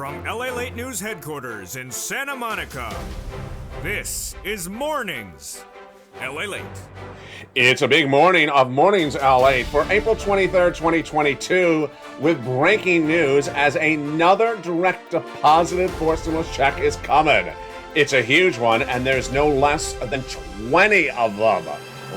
From LALATE News Headquarters in Santa Monica, this is Mornings LALATE. It's a big morning of Mornings LA for April 23rd, 2022, with breaking news as another direct deposited stimulus check is coming. It's a huge one, and there's no less than 20 of them.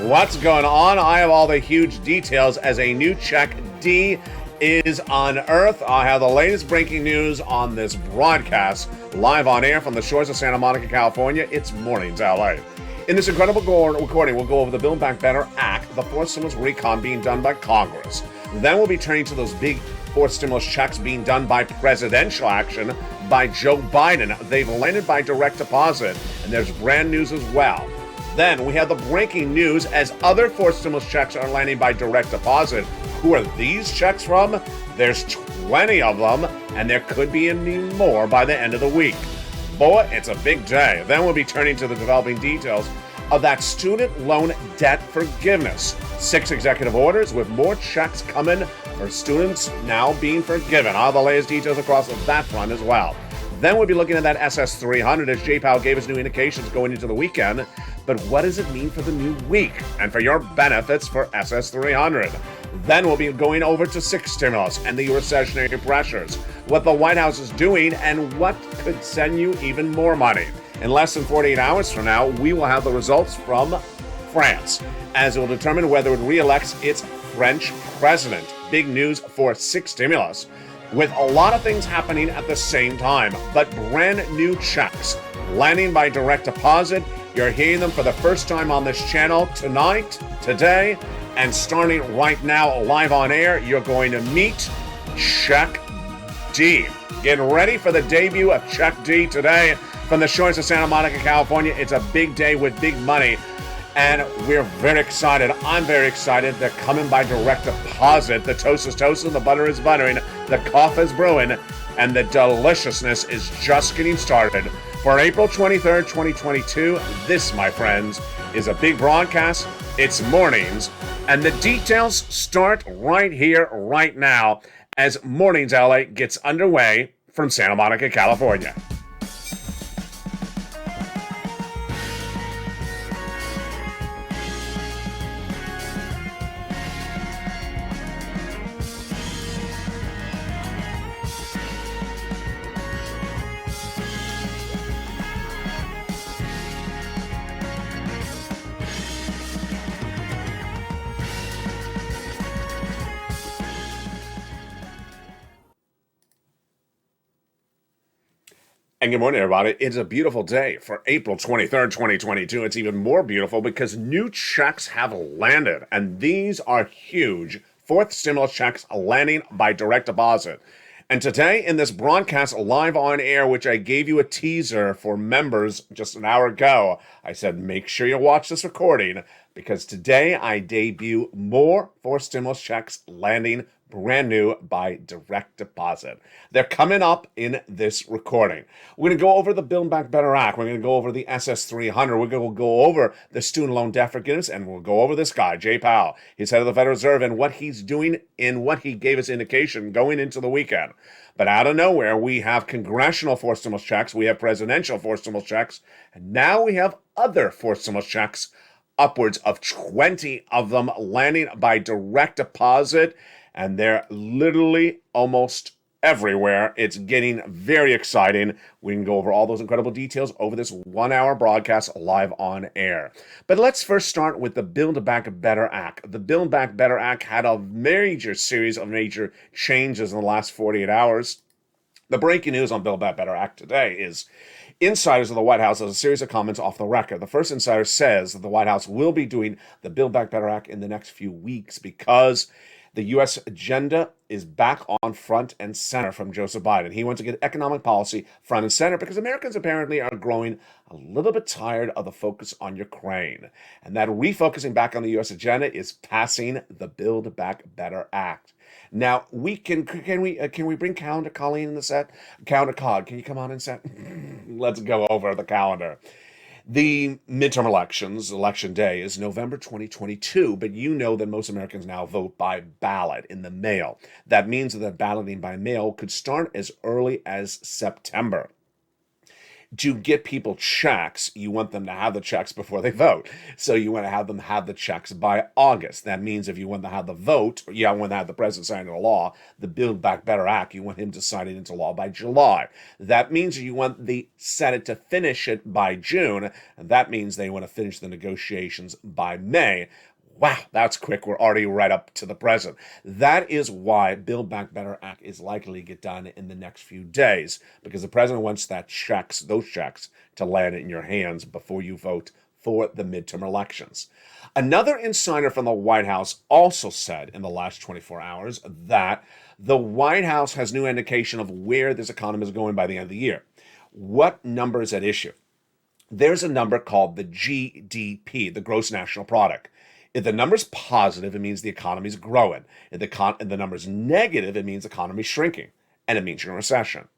What's going on? I have all the huge details as a new check D is unearthed. I have the latest breaking news on this broadcast, live on air from the shores of Santa Monica, California. It's Mornings LA. In this incredible recording, we'll go over the Build Back Better Act, the fourth stimulus recon being done by Congress. Then we'll be turning to those big fourth stimulus checks being done by presidential action by Joe Biden. They've landed by direct deposit, and there's brand news as well. Then we have the breaking news as other fourth stimulus checks are landing by direct deposit. Who are these checks from? There's 20 of them, and there could be any more by the end of the week. Boy, it's a big day. Then we'll be turning to the developing details of that student loan debt forgiveness. 6 executive orders with more checks coming for students now being forgiven. All the latest details across that front as well. Then we'll be looking at that SS300 as J. Powell gave us new indications going into the weekend. But what does it mean for the new week and for your benefits for SS300? Then we'll be going over to 6 stimulus and the recessionary pressures, what the White House is doing, and what could send you even more money. In less than 48 hours from now, we will have the results from France, as it will determine whether it re-elects its French president. Big news for 6 stimulus, with a lot of things happening at the same time, but brand new checks landing by direct deposit. You're hearing them for the first time on this channel tonight, today, and starting right now live on air, you're going to meet Check D. Get ready for the debut of Check D today from the shores of Santa Monica, California. It's a big day with big money, and we're very excited. I'm very excited. They're coming by direct deposit. The toast is toasting, the butter is buttering, the coffee is brewing, and the deliciousness is just getting started. For April 23rd, 2022, this, my friends, is a big broadcast. It's Mornings, and the details start right here, right now, as Mornings LA gets underway from Santa Monica, California. And good morning, everybody. It's a beautiful day for April 23rd, 2022. It's even more beautiful because new checks have landed, and these are huge. Fourth stimulus checks landing by direct deposit. And today in this broadcast live on air, which I gave you a teaser for members just an hour ago, I said, make sure you watch this recording because today I debut more fourth stimulus checks landing brand new by direct deposit. They're coming up in this recording. We're going to go over the Build Back Better Act. We're going to go over the SS300. We're going to go over the student loan debt forgiveness, and we'll go over this guy, Jay Powell. He's head of the Federal Reserve, and what he's doing and what he gave us indication going into the weekend. But out of nowhere, we have congressional fourth stimulus checks, we have presidential fourth stimulus checks, and now we have other fourth stimulus checks, upwards of 20 of them landing by direct deposit. And they're literally almost everywhere. It's getting very exciting. We can go over all those incredible details over this 1-hour broadcast live on air. But let's first start with the Build Back Better Act. The Build Back Better Act had a major series of major changes in the last 48 hours. The breaking news on Build Back Better Act today is insiders of the White House has a series of comments off the record. The first insider says that the White House will be doing the Build Back Better Act in the next few weeks because the U.S. agenda is back on front and center from Joseph Biden. He wants to get economic policy front and center because Americans apparently are growing a little bit tired of the focus on Ukraine. And that refocusing back on the U.S. agenda is passing the Build Back Better Act. Now, we can we bring calendar Colleen in the set? Calendar Cog, can you come on in set? Let's go over the calendar. The midterm elections, election day, is November 2022, but you know that most Americans now vote by ballot in the mail. That means that balloting by mail could start as early as September. To get people checks, you want them to have the checks before they vote. So you want to have them have the checks by August. That means if you want to have the vote, you want to have the president sign into law, the Build Back Better Act, you want him to sign it into law by July. That means you want the Senate to finish it by June, and that means they want to finish the negotiations by May. Wow, that's quick. We're already right up to the present. That is why Build Back Better Act is likely to get done in the next few days, because the president wants those checks to land in your hands before you vote for the midterm elections. Another insider from the White House also said in the last 24 hours that the White House has new indication of where this economy is going by the end of the year. What number is at issue? There's a number called the GDP, the gross national product. If the number's positive, it means the economy's growing. If the number's negative, it means the economy's shrinking, and it means you're in a recession.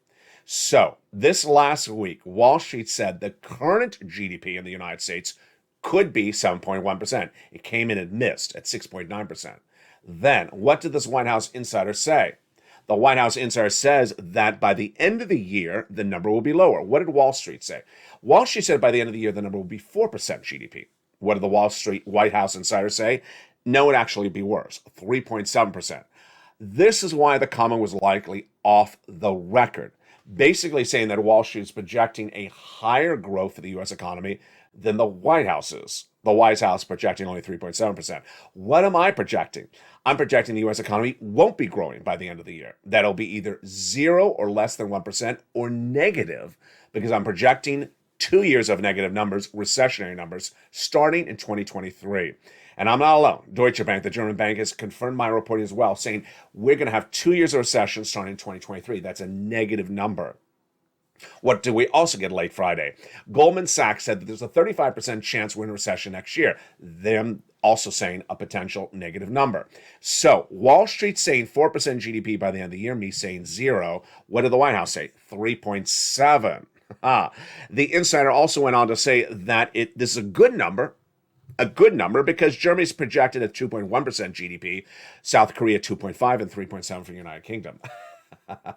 So this last week, Wall Street said the current GDP in the United States could be 7.1%. It came in and missed at 6.9%. Then, what did this White House insider say? The White House insider says that by the end of the year, the number will be lower. What did Wall Street say? Wall Street said by the end of the year, the number will be 4% GDP. What did the White House insider say? No, it'd actually be worse, 3.7%. This is why the comment was likely off the record, basically saying that Wall Street is projecting a higher growth for the U.S. economy than the White House is. The White House projecting only 3.7%. What am I projecting? I'm projecting the U.S. economy won't be growing by the end of the year. That'll be either 0 or less than 1% or negative, because I'm projecting 2 years of negative numbers, recessionary numbers, starting in 2023. And I'm not alone. Deutsche Bank, the German bank, has confirmed my reporting as well, saying we're going to have 2 years of recession starting in 2023. That's a negative number. What do we also get late Friday? Goldman Sachs said that there's a 35% chance we're in a recession next year. Them also saying a potential negative number. So Wall Street saying 4% GDP by the end of the year, me saying 0. What did the White House say? 3.7. The insider also went on to say that this is a good number because Germany's projected at 2.1% GDP, South Korea 2.5, and 3.7 for the United Kingdom.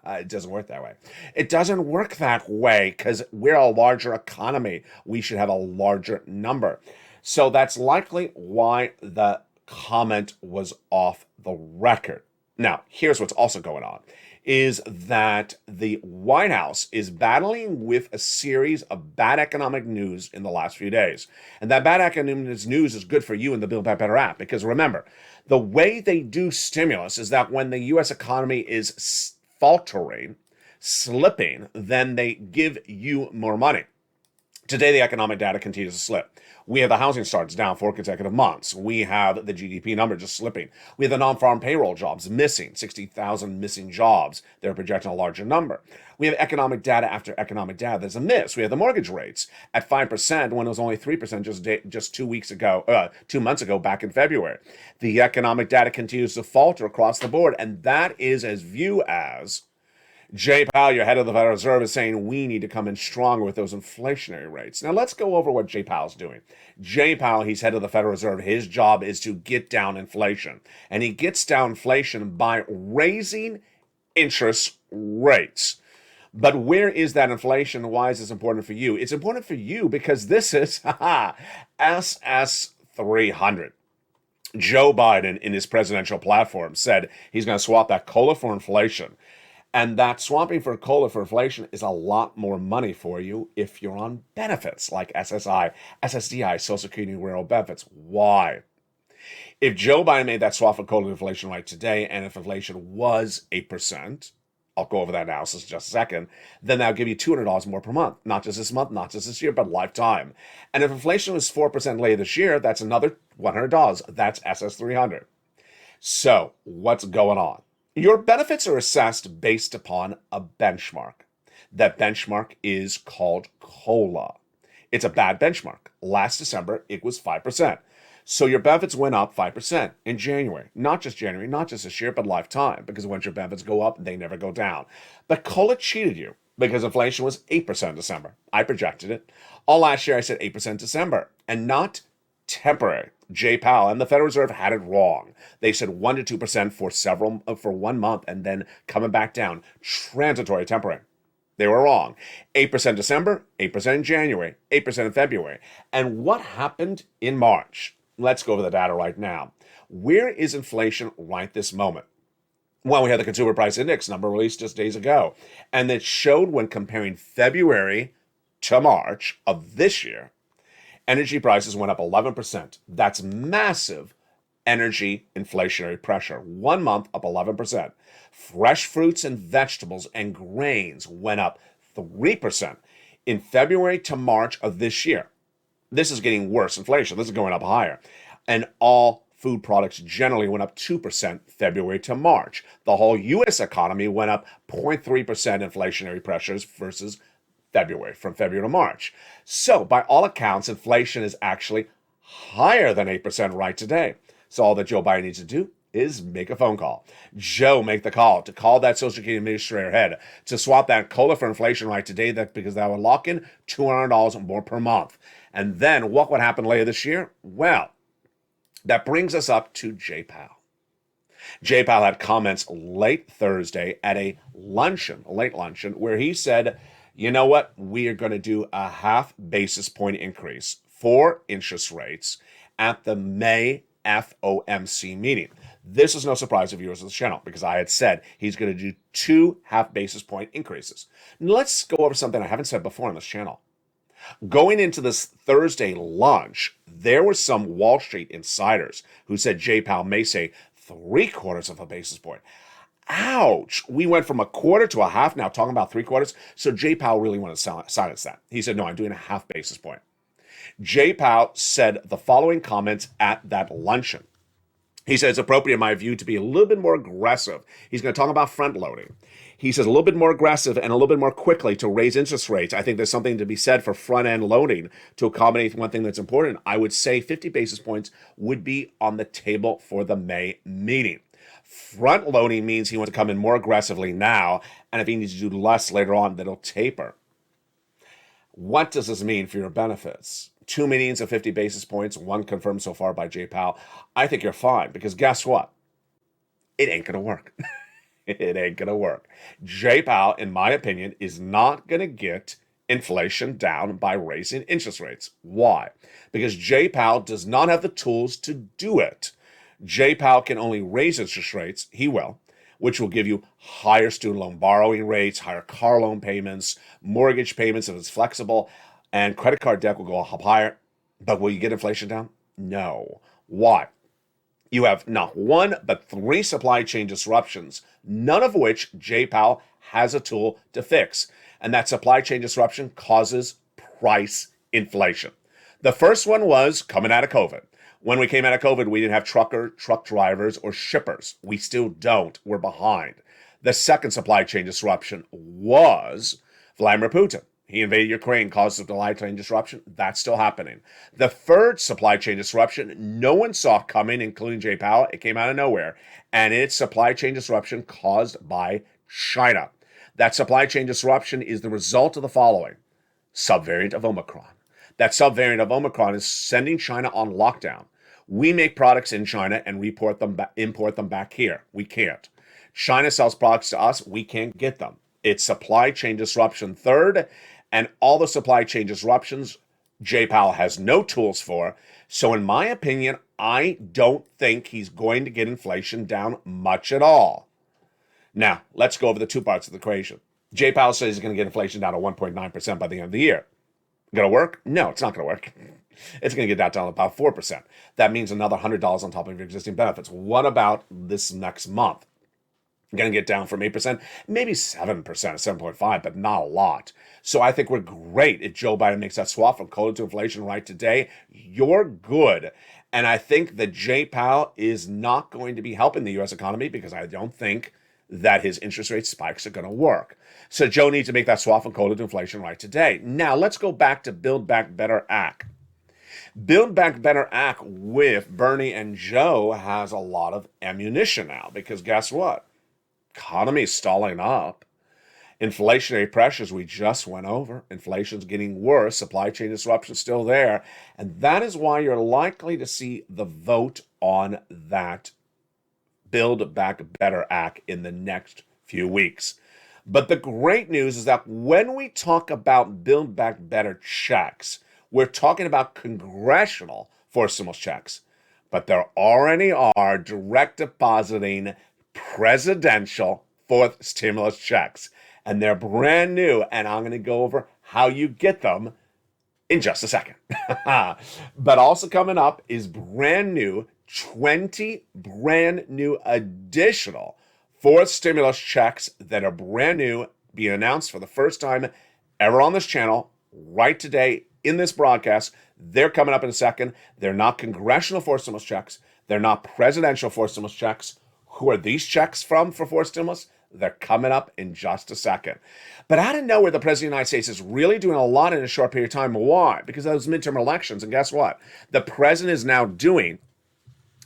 It doesn't work that way. It doesn't work that way because we're a larger economy. We should have a larger number. So that's likely why the comment was off the record. Now, here's what's also going on. Is that the White House is battling with a series of bad economic news in the last few days. And that bad economic news is good for you in the Build Back Better Act. Because remember, the way they do stimulus is that when the U.S. economy is faltering, slipping, then they give you more money. Today, the economic data continues to slip. We have the housing starts down 4 consecutive months. We have the GDP number just slipping. We have the non-farm payroll jobs missing, 60,000 missing jobs. They're projecting a larger number. We have economic data after economic data. There's a miss. We have the mortgage rates at 5% when it was only 3% just 2 months ago, back in February. The economic data continues to falter across the board, and that is as view as Jay Powell, your head of the Federal Reserve, is saying we need to come in stronger with those inflationary rates. Now, let's go over what Jay Powell's doing. Jay Powell, he's head of the Federal Reserve. His job is to get down inflation. And he gets down inflation by raising interest rates. But where is that inflation? Why is this important for you? It's important for you because this is SS 300. Joe Biden, in his presidential platform, said he's going to swap that COLA for inflation. And that swapping for COLA for inflation is a lot more money for you if you're on benefits like SSI, SSDI, Social Security, rural benefits. Why? If Joe Biden made that swap for COLA to inflation right today, and if inflation was 8%, I'll go over that analysis in just a second, then that'll give you $200 more per month. Not just this month, not just this year, but lifetime. And if inflation was 4% later this year, that's another $100. That's SS 300. So what's going on? Your benefits are assessed based upon a benchmark. That benchmark is called COLA. It's a bad benchmark. Last December, it was 5%. So your benefits went up 5% in January. Not just this year, but lifetime. Because once your benefits go up, they never go down. But COLA cheated you. because inflation was 8% in December. I projected it. All last year I said 8% December, and not temporary. Jay Powell and the Federal Reserve had it wrong. They said 1 to 2% for 1 month and then coming back down. Transitory, temporary. They were wrong. 8% December, 8% in January, 8% in February. And what happened in March? Let's go over the data right now. Where is inflation right this moment? Well, we had the Consumer Price Index number released just days ago, and it showed when comparing February to March of this year, energy prices went up 11%. That's massive energy inflationary pressure. 1 month up 11%. Fresh fruits and vegetables and grains went up 3% in February to March of this year. This is getting worse inflation. This is going up higher. And all food products generally went up 2% February to March. The whole U.S. economy went up 0.3% inflationary pressures versus February, from February to March. So by all accounts, inflation is actually higher than 8% right today. So all that Joe Biden needs to do is make a phone call. Joe, make the call to call that Social Security Administrator head to swap that COLA for inflation right today, because that would lock in $200 more per month. And then what would happen later this year? Well, that brings us up to Jay Powell. Jay Powell had comments late Thursday at a late luncheon, where he said, you know what, we are going to do a half basis point increase for interest rates at the May FOMC meeting. This is no surprise to viewers of the channel, because I had said he's going to do 2 half basis point increases. Now, let's go over something I haven't said before on this channel. Going into this Thursday lunch, there were some Wall Street insiders who said Jay Powell may say 3/4 of a basis point. Ouch! We went from 1/4 to a half, now talking about 3/4. So Jay Powell really wanted to silence that. He said, no, I'm doing a half basis point. Jay Powell said the following comments at that luncheon. He said it's appropriate, in my view, to be a little bit more aggressive. He's going to talk about front loading. He says a little bit more aggressive and a little bit more quickly to raise interest rates. I think there's something to be said for front end loading to accommodate one thing that's important. I would say 50 basis points would be on the table for the May meeting. Front loading means he wants to come in more aggressively now, and if he needs to do less later on, then it'll taper. What does this mean for your benefits? 2 meetings of 50 basis points, 1 confirmed so far by Jay Powell. I think you're fine, because guess what? It ain't going to work. It ain't going to work. Jay Powell, in my opinion, is not going to get inflation down by raising interest rates. Why? Because Jay Powell does not have the tools to do it. Jay Powell can only raise interest rates, he will, which will give you higher student loan borrowing rates, higher car loan payments, mortgage payments if it's flexible, and credit card debt will go up higher. But will you get inflation down? No. Why? You have not 1, but 3 supply chain disruptions, none of which Jay Powell has a tool to fix. And that supply chain disruption causes price inflation. The first one was coming out of COVID. When we came out of COVID, we didn't have truck drivers, or shippers. We still don't. We're behind. The second supply chain disruption was Vladimir Putin. He invaded Ukraine, caused a supply chain disruption. That's still happening. The third supply chain disruption, no one saw coming, including Jay Powell. It came out of nowhere. And it's supply chain disruption caused by China. That supply chain disruption is the result of the following. Subvariant of Omicron. That subvariant of Omicron is sending China on lockdown. We make products in China and import them back here. We can't. China sells products to us. We can't get them. It's supply chain disruption third. And all the supply chain disruptions, Jay Powell has no tools for. So in my opinion, I don't think he's going to get inflation down much at all. Now, let's go over the 2 parts of the equation. Jay Powell says he's going to get inflation down to 1.9% by the end of the year. Going to work? No, it's not going to work. It's going to get that down to about 4%. That means another $100 on top of your existing benefits. What about this next month? Going to get down from 8%, maybe 7%, 7.5%, but not a lot. So I think we're great if Joe Biden makes that swap from COLA to inflation right today. You're good. And I think that Jay Powell is not going to be helping the U.S. economy, because I don't think that his interest rate spikes are going to work. So Joe needs to make that swap from COLA to inflation right today. Now let's go back to Build Back Better Act. Build Back Better Act with Bernie and Joe has a lot of ammunition now, because guess what? Economy is stalling up. Inflationary pressures we just went over. Inflation's getting worse. Supply chain disruption still there. And that is why you're likely to see the vote on that Build Back Better Act in the next few weeks. But the great news is that when we talk about Build Back Better checks, we're talking about congressional forced stimulus checks. But there already are direct depositing presidential fourth stimulus checks. And they're brand new. And I'm going to go over how you get them in just a second. But also coming up is brand new, 20 brand new additional fourth stimulus checks that are brand new, being announced for the first time ever on this channel right today in this broadcast. They're coming up in a second. They're not congressional forced stimulus checks. They're not presidential forced stimulus checks. Who are these checks from for forced stimulus? They're coming up in just a second. But out of nowhere, the President of the United States is really doing a lot in a short period of time. Why? Because of those midterm elections. And guess what? The President is now doing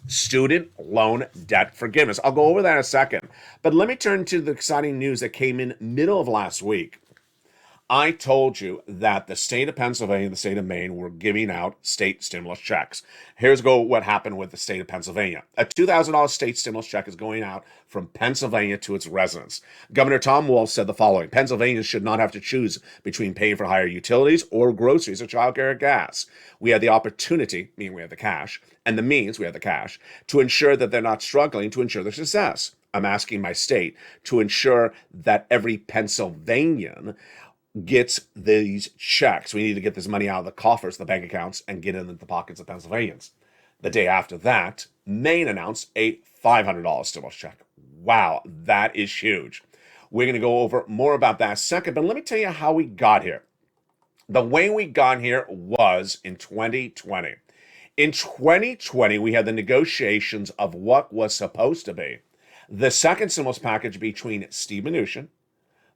student loan debt forgiveness. I'll go over that in a second. But let me turn to the exciting news that came in middle of last week. I told you that the state of Pennsylvania and the state of Maine were giving out state stimulus checks. Here's what happened with the state of Pennsylvania. A $2,000 state stimulus check is going out from Pennsylvania to its residents. Governor Tom Wolf said the following: Pennsylvanians should not have to choose between paying for higher utilities or groceries or childcare or gas. We have the opportunity, meaning we have the cash, and the means, we have the cash, to ensure that they're not struggling to ensure their success. I'm asking my state to ensure that every Pennsylvanian gets these checks. We need to get this money out of the coffers, the bank accounts, and get it into the pockets of Pennsylvanians. The day after that, Maine announced a $500 stimulus check. Wow, that is huge. We're going to go over more about that in a second, but let me tell you how we got here. The way we got here was in 2020. In 2020, we had the negotiations of what was supposed to be the second stimulus package between Steve Mnuchin,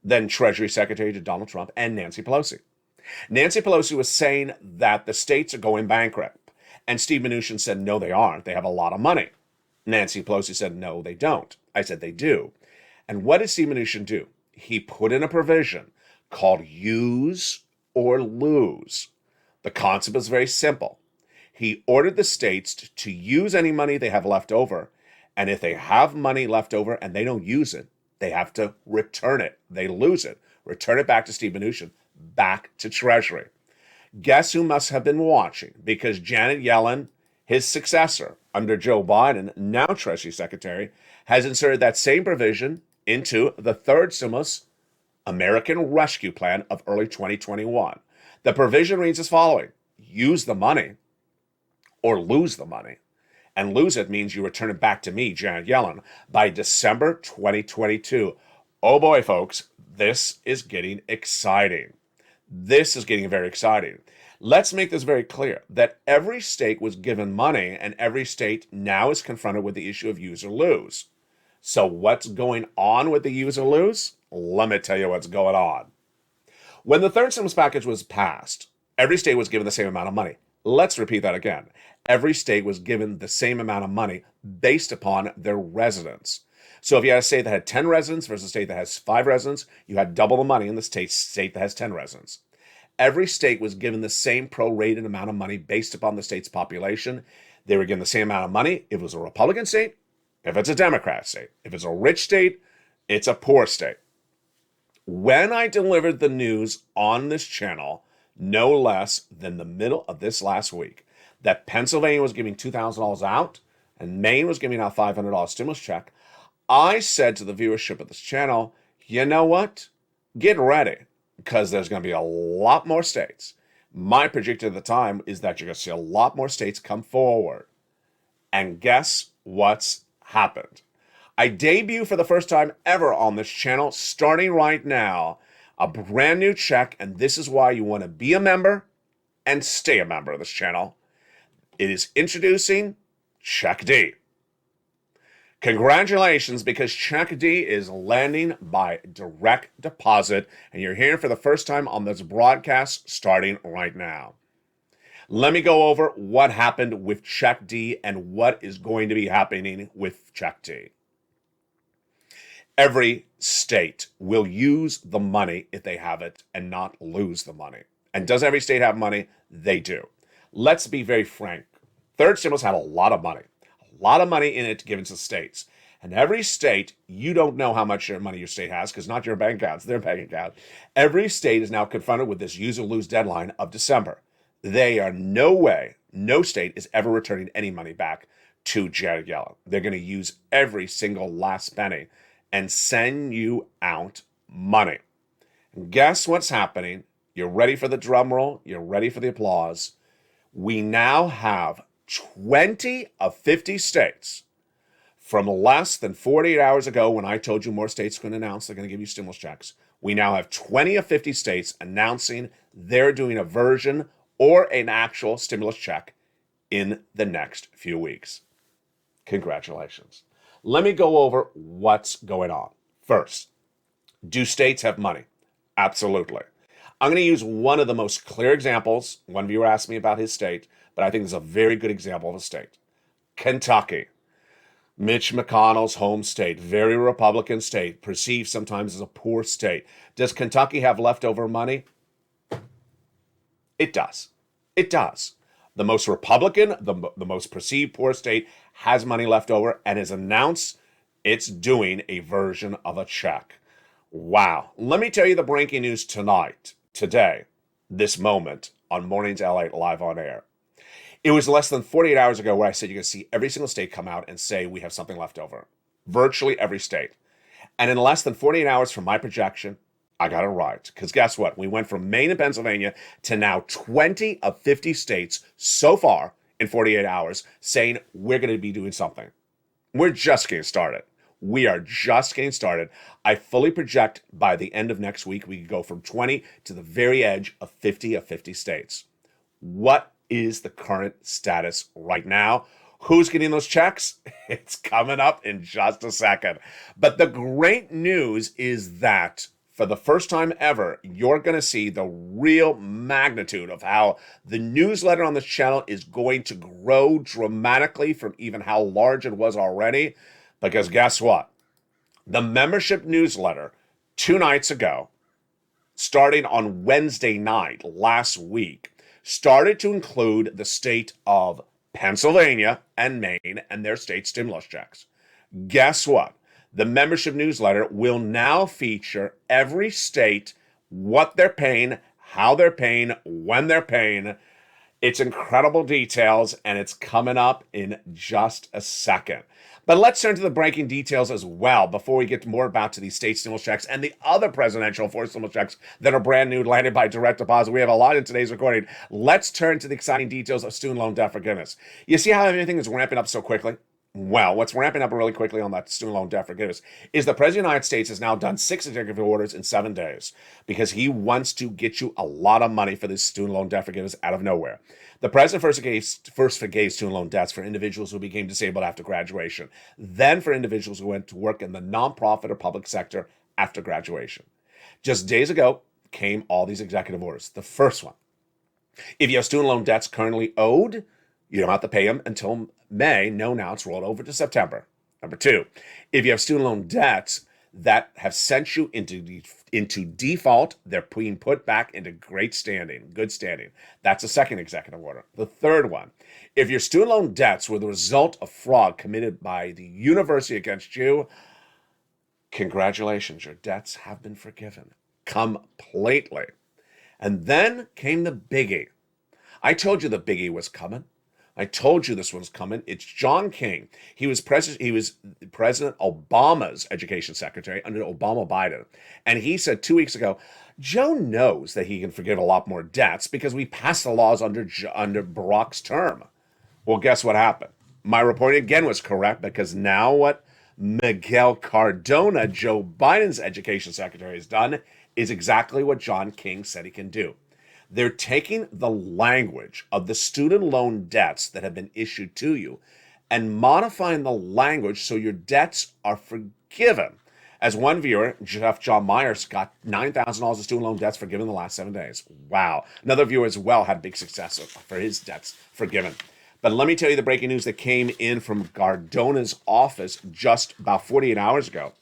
then Treasury Secretary to Donald Trump, and Nancy Pelosi. Nancy Pelosi was saying that the states are going bankrupt. And Steve Mnuchin said, no, they aren't. They have a lot of money. Nancy Pelosi said, no, they don't. I said, they do. And what did Steve Mnuchin do? He put in a provision called use or lose. The concept is very simple. He ordered the states to use any money they have left over. And if they have money left over and they don't use it, they have to return it. They lose it. Return it back to Steve Mnuchin, back to Treasury. Guess who must have been watching? Because Janet Yellen, his successor under Joe Biden, now Treasury Secretary, has inserted that same provision into the third stimulus American Rescue Plan of early 2021. The provision reads as following: use the money or lose the money. And lose it means you return it back to me, Janet Yellen, by December 2022. Oh boy, folks, this is getting exciting. This is getting very exciting. Let's make this very clear that every state was given money and every state now is confronted with the issue of use or lose. So what's going on with the use or lose? Let me tell you what's going on. When the third stimulus package was passed, every state was given the same amount of money. Let's repeat that again. Every state was given the same amount of money based upon their residents. So if you had a state that had 10 residents versus a state that has 5 residents, you had double the money in the state that has 10 residents. Every state was given the same prorated amount of money based upon the state's population. They were given the same amount of money if it was a Republican state, if it's a Democrat state. If it's a rich state, it's a poor state. When I delivered the news on this channel, no less than the middle of this last week, that Pennsylvania was giving $2,000 out and Maine was giving out $500 stimulus check, I said to the viewership of this channel, you know what? Get ready, because there's going to be a lot more states. My prediction at the time is that you're going to see a lot more states come forward. And guess what's happened? I debut for the first time ever on this channel, starting right now, a brand new check, and this is why you want to be a member and stay a member of this channel. It is introducing Check D. Congratulations, because Check D is landing by direct deposit, and you're hearing for the first time on this broadcast starting right now. Let me go over what happened with Check D and what is going to be happening with Check D. Every state will use the money if they have it and not lose the money. And does every state have money? They do. Let's be very frank. Third stimulus had a lot of money in it given to states. And every state, you don't know how much money your state has because not your bank account, it's their bank account. Every state is now confronted with this use or lose deadline of December. No state is ever returning any money back to Janet Yellen. They're going to use every single last penny and send you out money. And guess what's happening? You're ready for the drum roll. You're ready for the applause. We now have 20 of 50 states from less than 48 hours ago when I told you more states are going to announce they're going to give you stimulus checks. We now have 20 of 50 states announcing they're doing a version or an actual stimulus check in the next few weeks. Congratulations. Let me go over what's going on. First, do states have money? Absolutely. I'm going to use one of the most clear examples. One viewer asked me about his state, but I think this is a very good example of a state. Kentucky. Mitch McConnell's home state, very Republican state, perceived sometimes as a poor state. Does Kentucky have leftover money? It does. It does. The most Republican, the most perceived poor state has money left over and has announced it's doing a version of a check. Wow. Let me tell you the breaking news today, this moment on Mornings LA live on air. It was less than 48 hours ago where I said you're going to see every single state come out and say we have something left over. Virtually every state. And in less than 48 hours from my projection, I got it right. Because guess what? We went from Maine and Pennsylvania to now 20 of 50 states so far in 48 hours saying we're going to be doing something. We're just getting started. We are just getting started. I fully project by the end of next week, we could go from 20 to the very edge of 50 states. What is the current status right now? Who's getting those checks? It's coming up in just a second. But the great news is that for the first time ever, you're going to see the real magnitude of how the newsletter on this channel is going to grow dramatically from even how large it was already. Because guess what? The membership newsletter 2 nights ago, starting on Wednesday night last week, started to include the state of Pennsylvania and Maine and their state stimulus checks. Guess what? The membership newsletter will now feature every state, what they're paying, how they're paying, when they're paying. It's incredible details, and it's coming up in just a second. But let's turn to the breaking details as well before we get more about to these state stimulus checks and the other presidential forced stimulus checks that are brand new, landed by direct deposit. We have a lot in today's recording. Let's turn to the exciting details of student loan debt forgiveness. You see how everything is ramping up so quickly? Well, what's ramping up really quickly on that student loan debt forgiveness is the President of the United States has now done 6 executive orders in 7 days because he wants to get you a lot of money for this student loan debt forgiveness out of nowhere. The president first forgave student loan debts for individuals who became disabled after graduation, then for individuals who went to work in the nonprofit or public sector after graduation. Just days ago came all these executive orders. The first one, if you have student loan debts currently owed, you don't have to pay them until May. No, now it's rolled over to September. Number 2, if you have student loan debts that have sent you into default, they're being put back into good standing. That's the second executive order. The third one, if your student loan debts were the result of fraud committed by the university against you, congratulations, your debts have been forgiven completely. And then came the biggie. I told you the biggie was coming. I told you this one's coming. It's John King. He was President Obama's education secretary under Obama Biden. And he said 2 weeks ago, Joe knows that he can forgive a lot more debts because we passed the laws under Barack's term. Well, guess what happened? My reporting again was correct because now what Miguel Cardona, Joe Biden's education secretary, has done is exactly what John King said he can do. They're taking the language of the student loan debts that have been issued to you and modifying the language so your debts are forgiven. As one viewer, Jeff John Myers, got $9,000 of student loan debts forgiven in the last 7 days. Wow. Another viewer as well had big success for his debts forgiven. But let me tell you the breaking news that came in from Cardona's office just about 48 hours ago.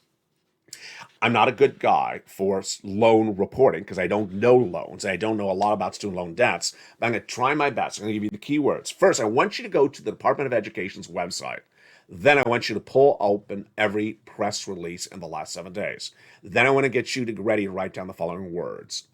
I'm not a good guy for loan reporting because I don't know loans. I don't know a lot about student loan debts, but I'm going to try my best. I'm going to give you the keywords. First, I want you to go to the Department of Education's website. Then I want you to pull open every press release in the last 7 days. Then I want to get you ready to write down the following words.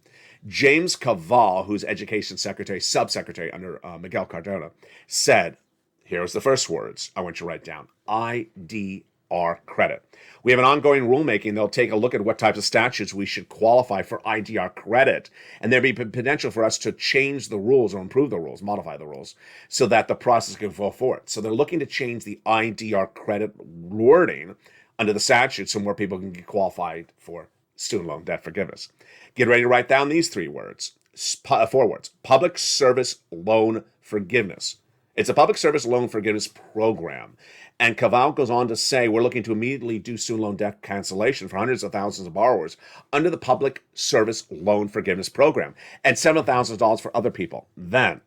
James Cavall, who's Education Secretary, Subsecretary under Miguel Cardona, said, here's the first words I want you to write down. IDR credit. We have an ongoing rulemaking. They'll take a look at what types of statutes we should qualify for IDR credit. And there'll be potential for us to change the rules or improve the rules, modify the rules, so that the process can go forward. So they're looking to change the IDR credit wording under the statute so more people can get qualified for student loan debt forgiveness. Get ready to write down these 4 words. Public Service Loan Forgiveness. It's a public service loan forgiveness program. And Cavall goes on to say, we're looking to immediately do student loan debt cancellation for hundreds of thousands of borrowers under the Public Service Loan Forgiveness Program and $7,000 for other people. Then,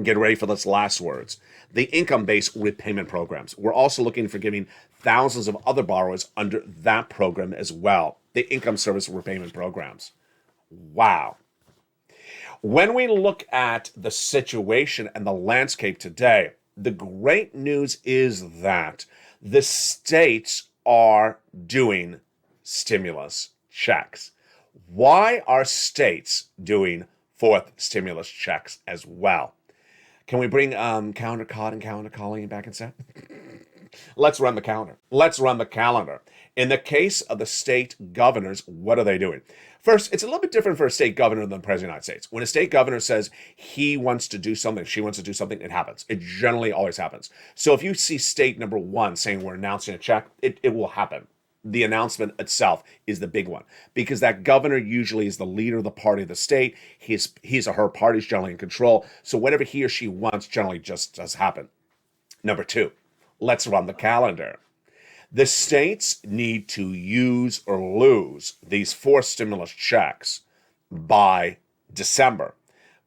get ready for this last words. The income-based repayment programs. We're also looking at forgiving thousands of other borrowers under that program as well. The income service repayment programs. Wow. When we look at the situation and the landscape today, the great news is that the states are doing stimulus checks. Why are states doing 4th stimulus checks as well? Can we bring calendar Cod and calendar Colleen back in set? Let's run the calendar. Let's run the calendar. In the case of the state governors, what are they doing? First, it's a little bit different for a state governor than the President of the United States. When a state governor says he wants to do something, she wants to do something, it happens. It generally always happens. So if you see state number 1 saying we're announcing a check, it will happen. The announcement itself is the big one because that governor usually is the leader of the party of the state. His or her party is generally in control. So whatever he or she wants generally just does happen. Number 2, let's run the calendar. The states need to use or lose these 4 stimulus checks by December.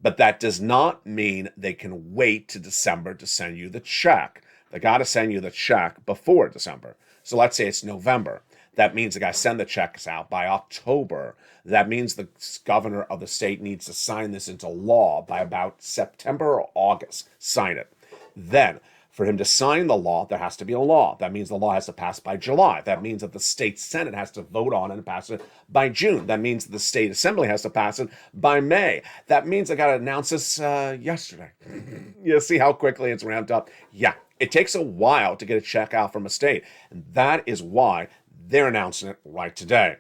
But that does not mean they can wait to December to send you the check. They got to send you the check before December. So let's say it's November. That means they got to send the checks out by October. That means the governor of the state needs to sign this into law by about September or August. Sign it. Then, for him to sign the law, there has to be a law. That means the law has to pass by July. That means that the state Senate has to vote on it and pass it by June. That means the state assembly has to pass it by May. That means I got to announce this yesterday. You see how quickly it's ramped up? Yeah, it takes a while to get a check out from a state. And that is why they're announcing it right today.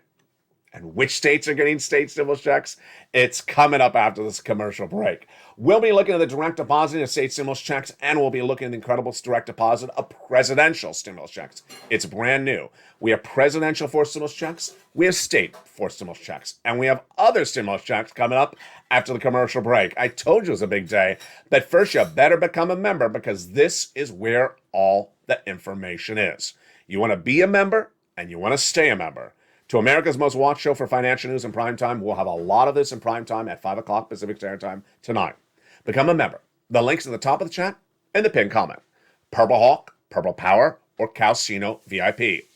And which states are getting state stimulus checks? It's coming up after this commercial break. We'll be looking at the direct deposit of state stimulus checks, and we'll be looking at the incredible direct deposit of presidential stimulus checks. It's brand new. We have presidential forced stimulus checks, we have state forced stimulus checks, and we have other stimulus checks coming up after the commercial break. I told you it was a big day, but first you better become a member because this is where all the information is. You want to be a member, and you want to stay a member. To America's most watched show for financial news in prime time. We'll have a lot of this in prime time at 5 o'clock Pacific Standard Time tonight. Become a member. The link's at the top of the chat and the pinned comment. Purple Hawk, Purple Power, or Calcino VIP.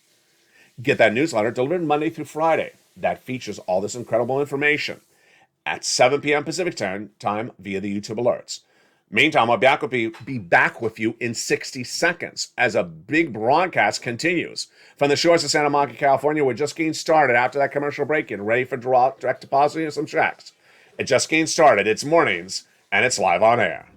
Get that newsletter delivered Monday through Friday that features all this incredible information at 7 p.m. Pacific Time via the YouTube alerts. Meantime, I'll be back with you in 60 seconds as a big broadcast continues. From the shores of Santa Monica, California, we're just getting started after that commercial break and ready for direct depositing of some checks. It just getting started. It's mornings, and it's live on air.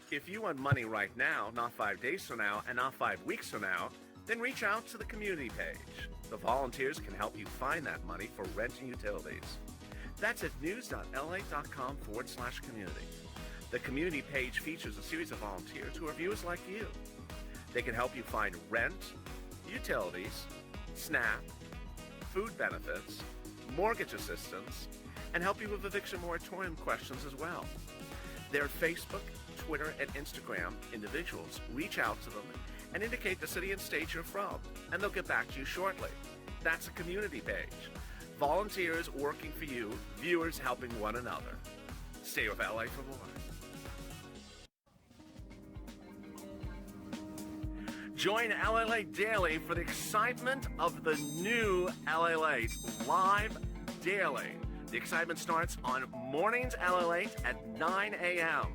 If you want money right now, not 5 days from now, and not 5 weeks from now, then reach out to the community page. The volunteers can help you find that money for rent and utilities. That's at news.la.com/community. The community page features a series of volunteers who are viewers like you. They can help you find rent, utilities, SNAP, food benefits, mortgage assistance, and help you with eviction moratorium questions as well. They're Facebook, Twitter, and Instagram individuals. Reach out to them and indicate the city and state you're from, and they'll get back to you shortly. That's a community page. Volunteers working for you, viewers helping one another. Stay with LA for more. Join LALATE Daily for the excitement of the new LALATE live daily. The excitement starts on Mornings LALATE at 9 a.m.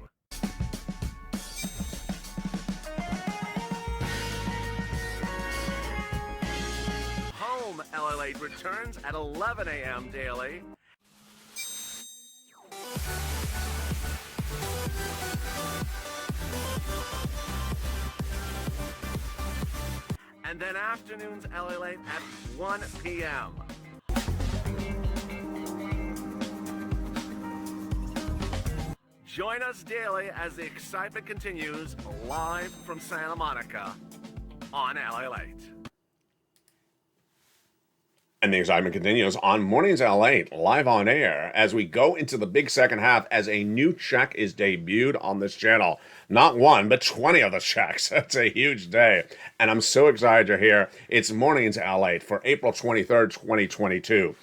Home LALATE returns at 11 a.m. daily. And then afternoons LALATE at 1 p.m. Join us daily as the excitement continues live from Santa Monica on LALATE. And the excitement continues on Mornings LA, live on air, as we go into the big second half as a new check is debuted on this channel. Not one, but 20 of the checks. That's a huge day. And I'm so excited you're here. It's Mornings LA for April 23rd, 2022.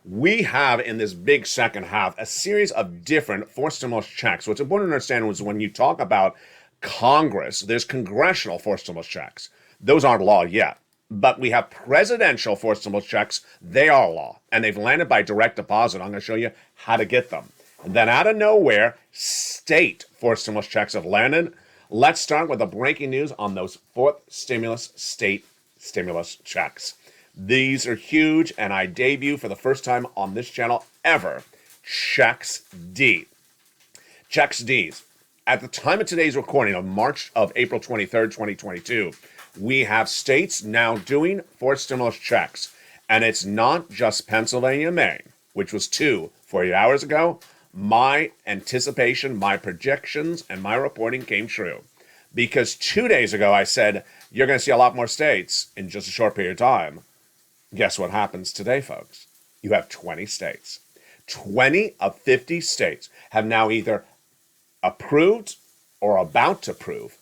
We have in this big second half a series of different forced stimulus checks. What's important to understand is when you talk about Congress, there's congressional forced stimulus checks. Those aren't law yet. But we have presidential forced stimulus checks. They are law, and they've landed by direct deposit. I'm going to show you how to get them. And then out of nowhere, state forced stimulus checks have landed. Let's start with the breaking news on those fourth stimulus state stimulus checks. These are huge, and I debut for the first time on this channel ever, Checks D. Checks D's. At the time of today's recording of April 23rd, 2022, we have states now doing forced stimulus checks. And it's not just Pennsylvania and Maine, which was 48 hours ago. My anticipation, my projections, and my reporting came true. Because 2 days ago, I said, you're going to see a lot more states in just a short period of time. Guess what happens today, folks? You have 20 states. 20 of 50 states have now either approved or about to approve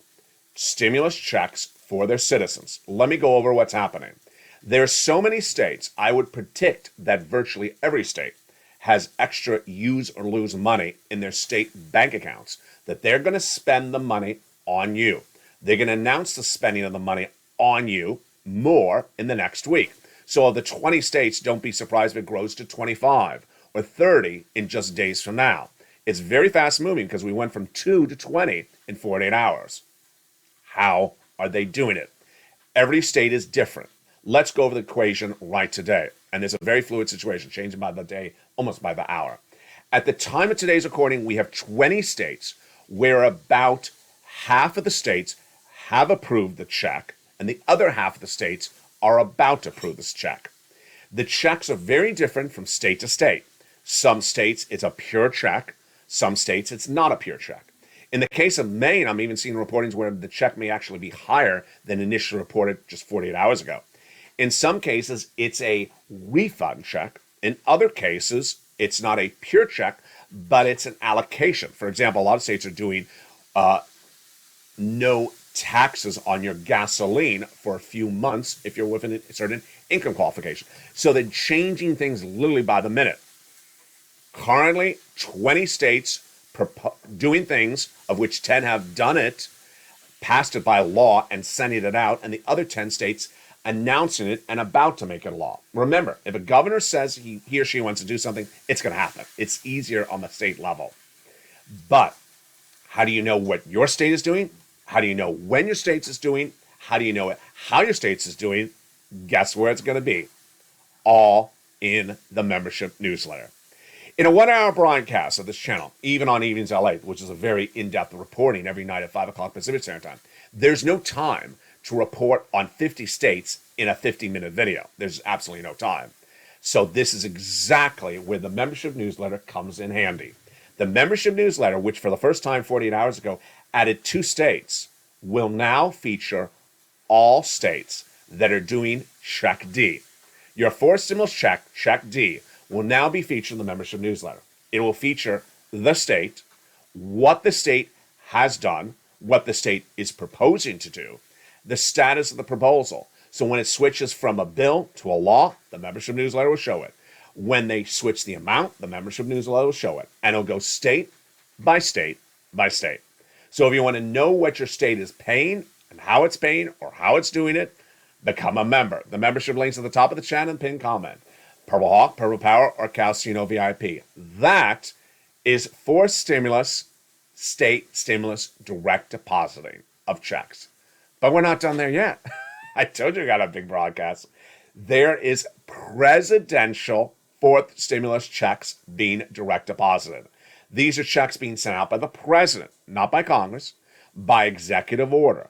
stimulus checks for their citizens. Let me go over what's happening. There are so many states, I would predict that virtually every state has extra use or lose money in their state bank accounts, that they're going to spend the money on you. They're going to announce the spending of the money on you more in the next week. So of the 20 states, don't be surprised if it grows to 25 or 30 in just days from now. It's very fast moving because we went from 2 to 20 in 48 hours. How are they doing it? Every state is different. Let's go over the equation right today. And there's a very fluid situation, changing by the day, almost by the hour. At the time of today's recording, we have 20 states where about half of the states have approved the check, and the other half of the states are about to approve this check. The checks are very different from state to state. Some states, it's a pure check. Some states, it's not a pure check. In the case of Maine, I'm even seeing reportings where the check may actually be higher than initially reported just 48 hours ago. In some cases, it's a refund check. In other cases, it's not a pure check, but it's an allocation. For example, a lot of states are doing no taxes on your gasoline for a few months if you're within a certain income qualification. So they're changing things literally by the minute. Currently, 20 states doing things, of which 10 have done it, passed it by law and sending it out, and the other 10 states announcing it and about to make it law. Remember, if a governor says he or she wants to do something, it's going to happen. It's easier on the state level. But how do you know what your state is doing? How do you know when your state is doing? How do you know how your state is doing? Guess where it's going to be? All in the membership newsletter. In a 1 hour broadcast of this channel, even on Evenings LA, which is a very in-depth reporting every night at 5 o'clock Pacific Standard Time, there's no time to report on 50 states in a 50-minute video. There's absolutely no time. So this is exactly where the membership newsletter comes in handy. The membership newsletter, which for the first time 48 hours ago added 2 states, will now feature all states that are doing Check D. Your forced stimulus check, Check D, will now be featured in the membership newsletter. It will feature the state, what the state has done, what the state is proposing to do, the status of the proposal. So when it switches from a bill to a law, the membership newsletter will show it. When they switch the amount, the membership newsletter will show it. And it'll go state by state by state. So if you want to know what your state is paying and how it's paying or how it's doing it, become a member. The membership link's at the top of the chat and pinned comment. Purple Hawk, Purple Power, or Calcino VIP. That is for stimulus, state stimulus direct depositing of checks. But we're not done there yet. I told you I got a big broadcast. There is presidential fourth stimulus checks being direct deposited. These are checks being sent out by the president, not by Congress, by executive order.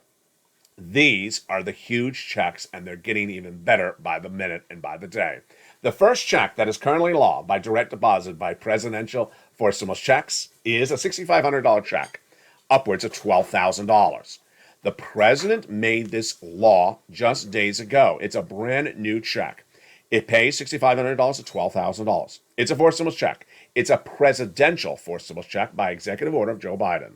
These are the huge checks, and they're getting even better by the minute and by the day. The first check that is currently law by direct deposit by presidential fourth stimulus checks is a $6,500 check, upwards of $12,000. The president made this law just days ago. It's a brand new check. It pays $6,500 to $12,000. It's a fourth stimulus check. It's a presidential fourth stimulus check by executive order of Joe Biden.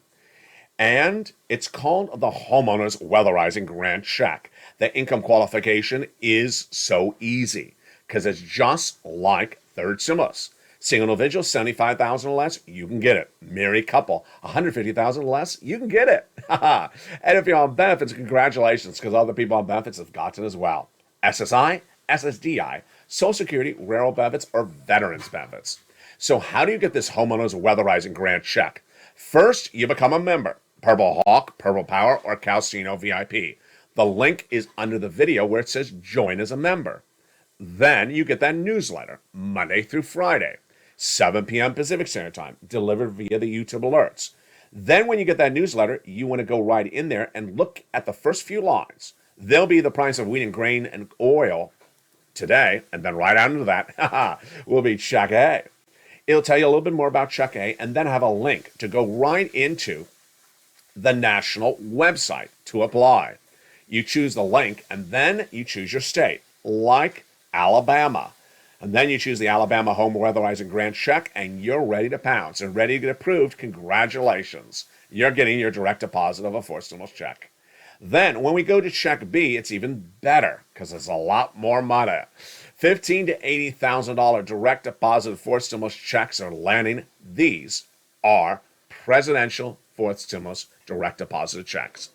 And it's called the Homeowners Weatherizing Grant Check. The income qualification is so easy because it's just like third stimulus. Single individual, $75,000 or less, you can get it. Married couple, $150,000 or less, you can get it. And if you're on benefits, congratulations, because other people on benefits have gotten as well. SSI, SSDI, Social Security, rural benefits, or veterans benefits. So how do you get this Homeowners Weatherizing Grant Check? First, you become a member. Purple Hawk, Purple Power, or Calcino VIP. The link is under the video where it says join as a member. Then you get that newsletter Monday through Friday, 7 p.m. Pacific Standard Time, delivered via the YouTube alerts. Then when you get that newsletter, you want to go right in there and look at the first few lines. There'll be the price of wheat and grain and oil today, and then right under that will be Check A. It'll tell you a little bit more about Check A, and then have a link to go right into the national website to apply. You choose the link, and then you choose your state, like Alabama. And then you choose the Alabama Home Weatherizing Grant Check, and you're ready to pounce and ready to get approved. Congratulations. You're getting your direct deposit of a fourth stimulus check. Then, when we go to Check B, it's even better because it's a lot more money. $15,000 to $80,000 direct deposit fourth stimulus checks are landing. These are presidential fourth stimulus direct deposit checks.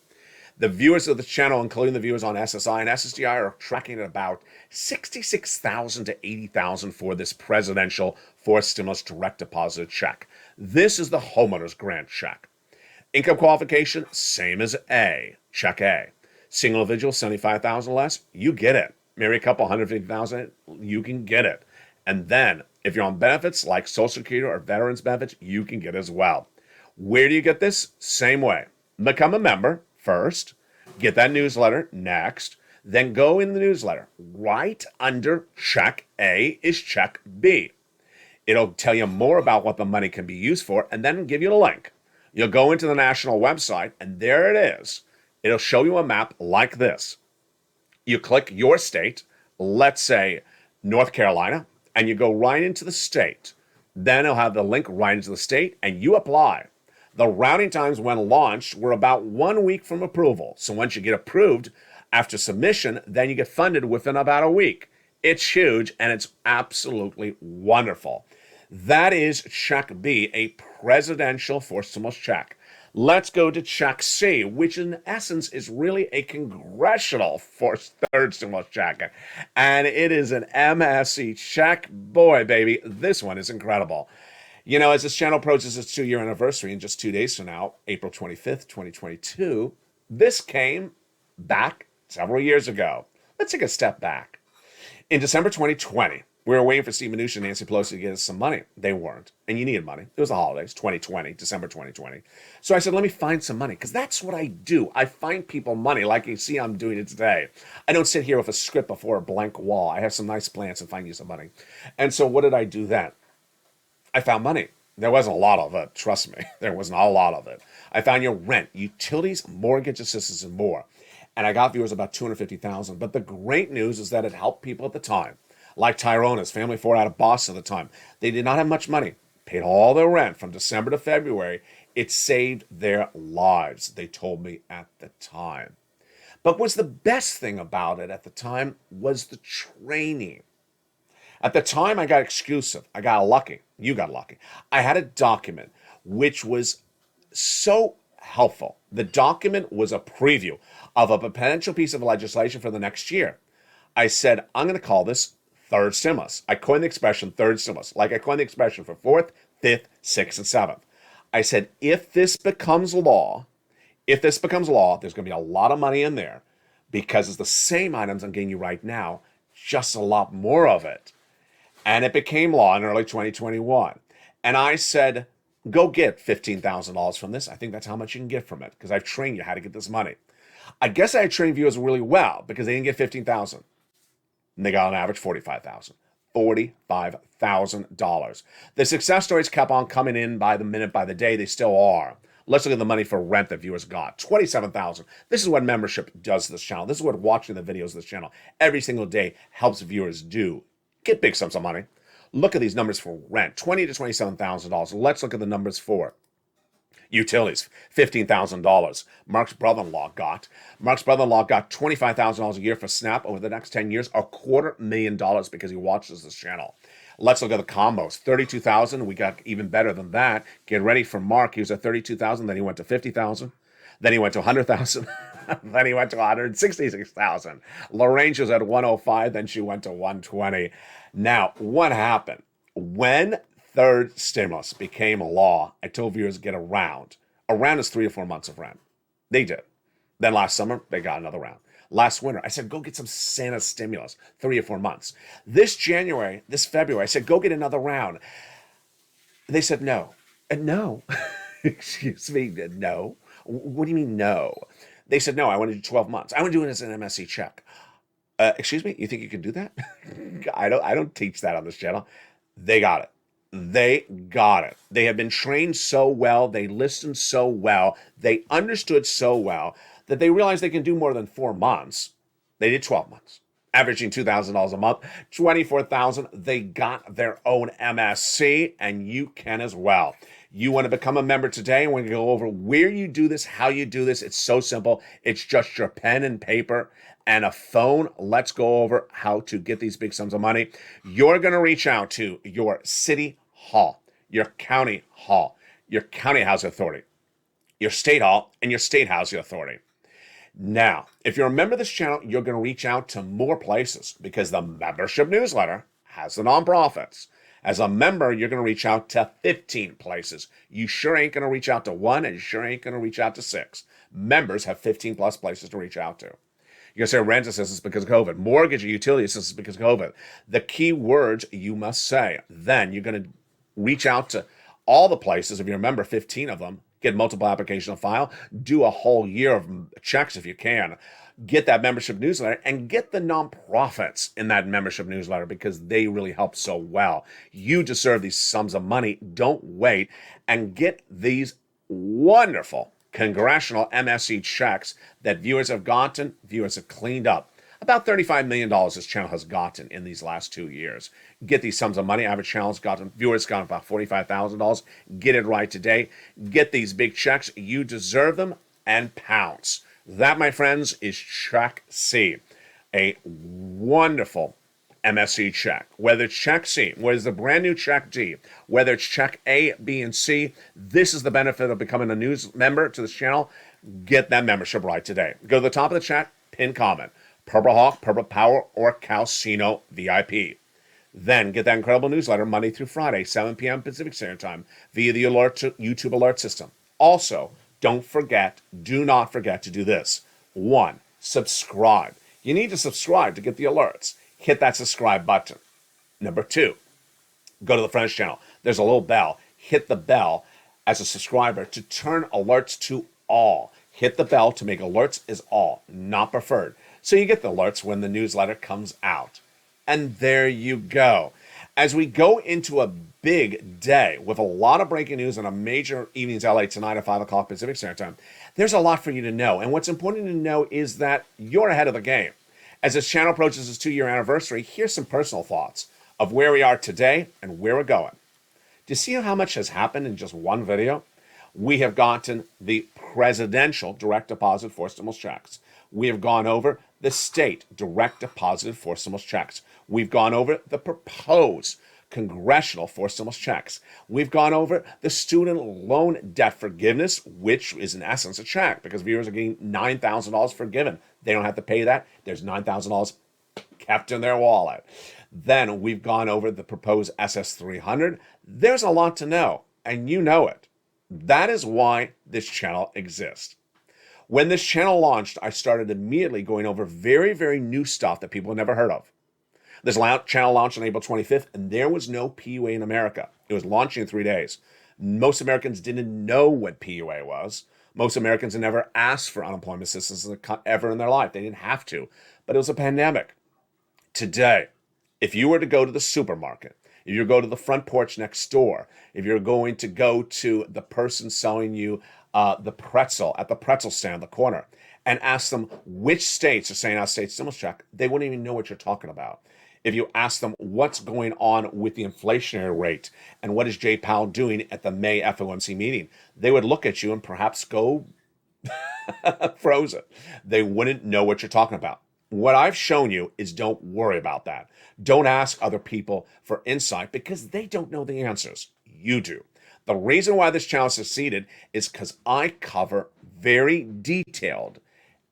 The viewers of the channel, including the viewers on SSI and SSDI, are tracking at about $66,000 to $80,000 for this presidential fourth stimulus direct deposit check. This is the homeowner's grant check. Income qualification, same as A, Check A. Single individual, $75,000 less, you get it. Married couple, $150,000, you can get it. And then, if you're on benefits like Social Security or veterans benefits, you can get it as well. Where do you get this? Same way. Become a member first, get that newsletter next, then go in the newsletter. Right under Check A is Check B. It'll tell you more about what the money can be used for, and then give you a link. You'll go into the national website, and there it is. It'll show you a map like this. You click your state, let's say North Carolina, and you go right into the state. Then it'll have the link right into the state, and you apply. The routing times when launched were about 1 week from approval. So once you get approved after submission, then you get funded within about a week. It's huge, and it's absolutely wonderful. That is Check B, a presidential fourth stimulus check. Let's go to Check C, which in essence is really a congressional third stimulus check. And it is an MSC check. Boy, baby, this one is incredible. You know, as this channel approaches its 2-year anniversary in just 2 days from now, April 25th, 2022, this came back several years ago. Let's take a step back. In December 2020, we were waiting for Steve Mnuchin and Nancy Pelosi to get us some money. They weren't. And you needed money. It was the holidays, 2020, December 2020. So I said, let me find some money, because that's what I do. I find people money, like you see I'm doing it today. I don't sit here with a script before a blank wall. I have some nice plans and find you some money. And so what did I do then? I found money. There wasn't a lot of it, trust me. There was not a lot of it. I found your rent, utilities, mortgage assistance, and more. And I got viewers about $250,000. But the great news is that it helped people at the time. Like Tyrona's family 4 out of Boston at the time. They did not have much money. Paid all their rent from December to February. It saved their lives, they told me at the time. But what's the best thing about it at the time was the training. At the time, I got exclusive. I got lucky. You got lucky. I had a document which was so helpful The document was a preview of a potential piece of legislation for the next year. I said, I'm going to call this third stimulus. I coined the expression third stimulus, like I coined the expression for fourth, fifth, sixth, and seventh. I said, if this becomes law, there's going to be a lot of money in there because it's the same items I'm getting you right now, just a lot more of it. And it became law in early 2021. And I said, go get $15,000 from this. I think that's how much you can get from it because I've trained you how to get this money. I guess I trained viewers really well because they didn't get $15,000. And they got on average $45,000. $45,000. The success stories kept on coming in by the minute, by the day. They still are. Let's look at the money for rent that viewers got. $27,000. This is what membership does to this channel. This is what watching the videos of this channel every single day helps viewers do. Get big sums of money. Look at these numbers for rent. $20,000 to $27,000. Let's look at the numbers for utilities. $15,000. Mark's brother-in-law got $25,000 a year for SNAP over the next 10 years, $250,000 because he watches this channel. Let's look at the combos. $32,000. We got even better than that. Get ready for Mark. He was at $32,000. Then he went to $50,000. Then he went to $100,000. Then he went to $166,000. Lorraine was at $105,000. Then she went to $120,000. Now, what happened? When third stimulus became a law, I told viewers to get a round. A round is 3 or 4 months of rent. They did. Then last summer, they got another round. Last winter, I said, go get some Santa stimulus, 3 or 4 months. This February, I said, go get another round. They said, no. No. Excuse me, no. What do you mean, no? They said, no, I want to do 12 months. I want to do it as an MSC check. Excuse me, you think you can do that? I don't teach that on this channel. They got it. They got it. They have been trained so well. They listened so well. They understood so well that they realized they can do more than 4 months. They did 12 months, averaging $2,000 a month, $24,000. They got their own MSC, and you can as well. You want to become a member today, and we're going to go over where you do this, how you do this. It's so simple. It's just your pen and paper and a phone. Let's go over how to get these big sums of money. You're going to reach out to your city hall, your county hall, your county housing authority, your state hall, and your state housing authority. Now, if you're a member of this channel, you're going to reach out to more places because the membership newsletter has the nonprofits. As a member, you're going to reach out to 15 places. You sure ain't going to reach out to 1, and you sure ain't going to reach out to 6. Members have 15 plus places to reach out to. You're going to say rent assistance because of COVID, mortgage or utility assistance because of COVID. The key words you must say. Then you're going to reach out to all the places. If you're a member, 15 of them. Get multiple application on file. Do a whole year of checks if you can. Get that membership newsletter and get the nonprofits in that membership newsletter because they really help so well. You deserve these sums of money. Don't wait and get these wonderful congressional MSC checks that viewers have gotten. Viewers have cleaned up. About $35 million this channel has gotten in these last 2 years. Get these sums of money. Average channel has gotten, viewers got about $45,000. Get it right today. Get these big checks. You deserve them and pounce. That, my friends, is Check C, a wonderful MSC check. Whether it's Check C, whether it's the brand new Check D, whether it's Check A, B, and C, this is the benefit of becoming a news member to this channel. Get that membership right today. Go to the top of the chat, pin comment, Purple Hawk, Purple Power, or Calcino VIP. Then get that incredible newsletter Monday through Friday, 7 p.m. Pacific Standard Time via the YouTube alert system. Also, do not forget to do this. 1, subscribe. You need to subscribe to get the alerts. Hit that subscribe button. Number 2, go to the Friends channel. There's a little bell. Hit the bell as a subscriber to turn alerts to all. Hit the bell to make alerts as all, not preferred. So you get the alerts when the newsletter comes out. And there you go. As we go into a big day with a lot of breaking news on a major evenings LA tonight at 5 o'clock Pacific Standard Time, there's a lot for you to know. And what's important to know is that you're ahead of the game. As this channel approaches its 2-year anniversary, here's some personal thoughts of where we are today and where we're going. Do you see how much has happened in just one video? We have gotten the presidential direct deposit forced stimulus checks. We have gone over the state direct deposit forced stimulus checks. We've gone over the proposed congressional forced stimulus checks. We've gone over the student loan debt forgiveness, which is in essence a check because viewers are getting $9,000 forgiven. They don't have to pay that. There's $9,000 kept in their wallet. Then we've gone over the proposed SS300. There's a lot to know, and you know it. That is why this channel exists. When this channel launched, I started immediately going over very, very new stuff that people had never heard of. This channel launched on April 25th, and there was no PUA in America. It was launching in 3 days. Most Americans didn't know what PUA was. Most Americans had never asked for unemployment assistance ever in their life. They didn't have to, but it was a pandemic. Today, if you were to go to the supermarket, if you go to the front porch next door, if you're going to go to the person selling you the pretzel at the pretzel stand in the corner and ask them which states are saying out state stimulus check, they wouldn't even know what you're talking about. If you ask them what's going on with the inflationary rate and what is Jay Powell doing at the May FOMC meeting, they would look at you and perhaps go frozen. They wouldn't know what you're talking about. What I've shown you is don't worry about that. Don't ask other people for insight because they don't know the answers. You do. The reason why this channel succeeded is because I cover very detailed,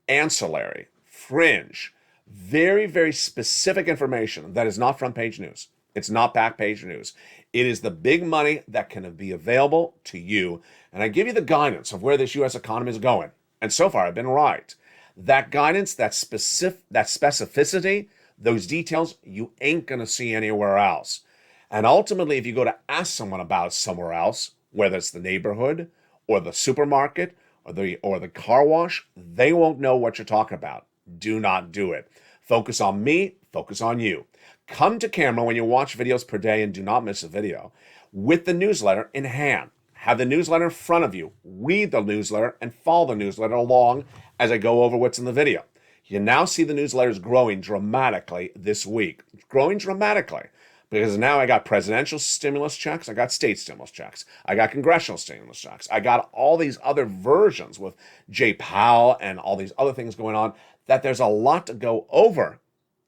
ancillary, fringe, very, very specific information that is not front page news. It's not back page news. It is the big money that can be available to you. And I give you the guidance of where this U.S. economy is going. And so far, I've been right. That guidance, that specificity, those details, you ain't going to see anywhere else. And ultimately, if you go to ask someone about somewhere else, whether it's the neighborhood or the supermarket or the car wash, they won't know what you're talking about. Do not do it. Focus on me, focus on you. Come to camera when you watch videos per day and do not miss a video with the newsletter in hand. Have the newsletter in front of you. Read the newsletter and follow the newsletter along as I go over what's in the video. You now see the newsletters growing dramatically this week. It's growing dramatically because now I got presidential stimulus checks. I got state stimulus checks. I got congressional stimulus checks. I got all these other versions with Jay Powell and all these other things going on that there's a lot to go over.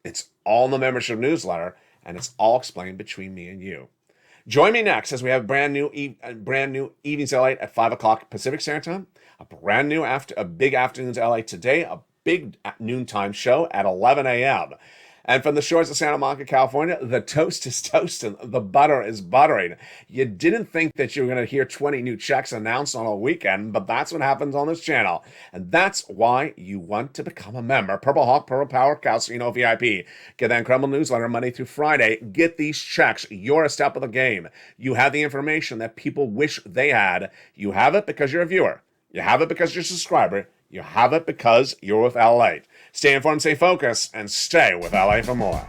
It's all in the membership newsletter, and it's all explained between me and you. Join me next as we have brand new evenings LA at 5 o'clock Pacific Standard Time, a big afternoons LA today, a big noontime show at 11 a.m. And from the shores of Santa Monica, California, the toast is toasting, the butter is buttering. You didn't think that you were going to hear 20 new checks announced on a weekend, but that's what happens on this channel. And that's why you want to become a member. Purple Hawk, Purple Power, Calcino VIP. Get that incredible newsletter Monday through Friday. Get these checks. You're a step of the game. You have the information that people wish they had. You have it because you're a viewer. You have it because you're a subscriber. You have it because you're with LALATE. Stay informed, stay focused, and stay with LA for more.